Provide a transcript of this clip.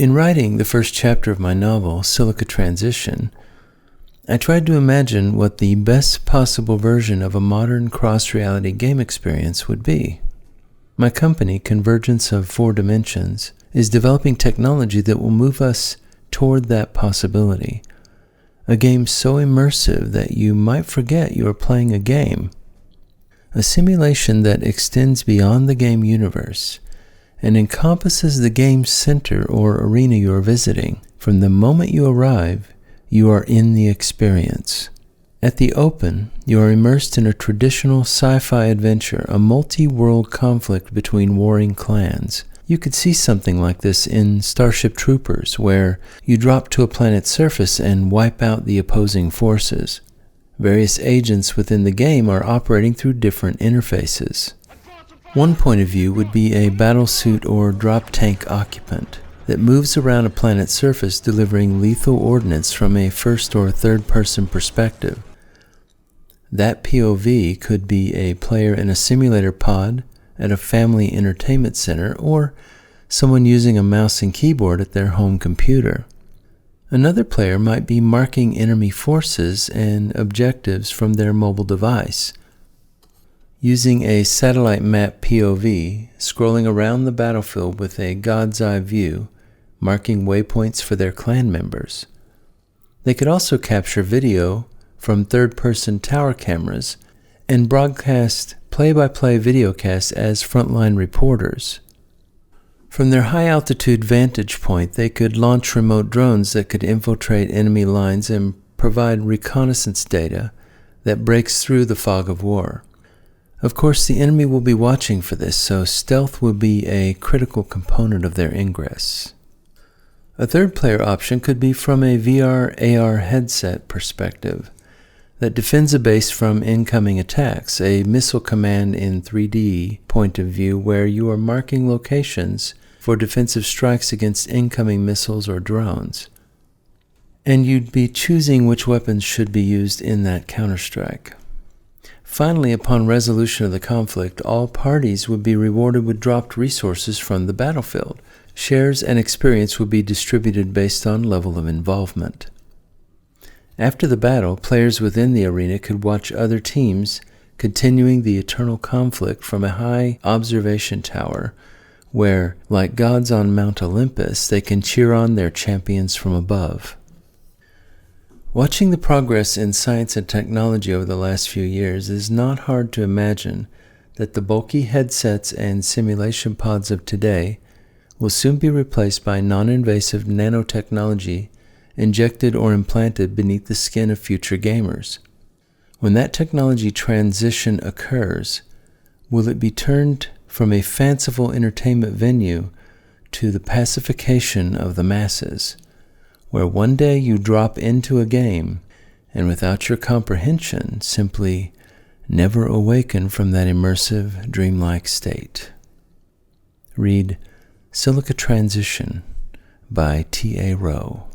In writing the first chapter of my novel, Silica Transition, I tried to imagine what the best possible version of a modern cross-reality game experience would be. My company, Convergence of 4 Dimensions, is developing technology that will move us toward that possibility. A game so immersive that you might forget you are playing a game. A simulation that extends beyond the game universe and encompasses the game's center or arena you are visiting. From the moment you arrive, you are in the experience. At the open, you are immersed in a traditional sci-fi adventure, a multi-world conflict between warring clans. You could see something like this in Starship Troopers, where you drop to a planet's surface and wipe out the opposing forces. Various agents within the game are operating through different interfaces. One point of view would be a battlesuit or drop tank occupant that moves around a planet's surface delivering lethal ordnance from a first or third-person perspective. That POV could be a player in a simulator pod at a family entertainment center, or someone using a mouse and keyboard at their home computer. Another player might be marking enemy forces and objectives from their mobile device. Using a satellite map POV, scrolling around the battlefield with a god's eye view, marking waypoints for their clan members. They could also capture video from third-person tower cameras and broadcast play-by-play videocasts as frontline reporters. From their high-altitude vantage point, they could launch remote drones that could infiltrate enemy lines and provide reconnaissance data that breaks through the fog of war. Of course, the enemy will be watching for this, so stealth will be a critical component of their ingress. A third player option could be from a VR/AR headset perspective that defends a base from incoming attacks, a missile command in 3D point of view where you are marking locations for defensive strikes against incoming missiles or drones. And you'd be choosing which weapons should be used in that counterstrike. Finally, upon resolution of the conflict, all parties would be rewarded with dropped resources from the battlefield. Shares and experience would be distributed based on level of involvement. After the battle, players within the arena could watch other teams continuing the eternal conflict from a high observation tower where, like gods on Mount Olympus, they can cheer on their champions from above. Watching the progress in science and technology over the last few years, it is not hard to imagine that the bulky headsets and simulation pods of today will soon be replaced by non-invasive nanotechnology injected or implanted beneath the skin of future gamers. When that technology transition occurs, will it be turned from a fanciful entertainment venue to the pacification of the masses, where one day you drop into a game and without your comprehension simply never awaken from that immersive, dreamlike state? Read Silica Transition by T.A. Rowe.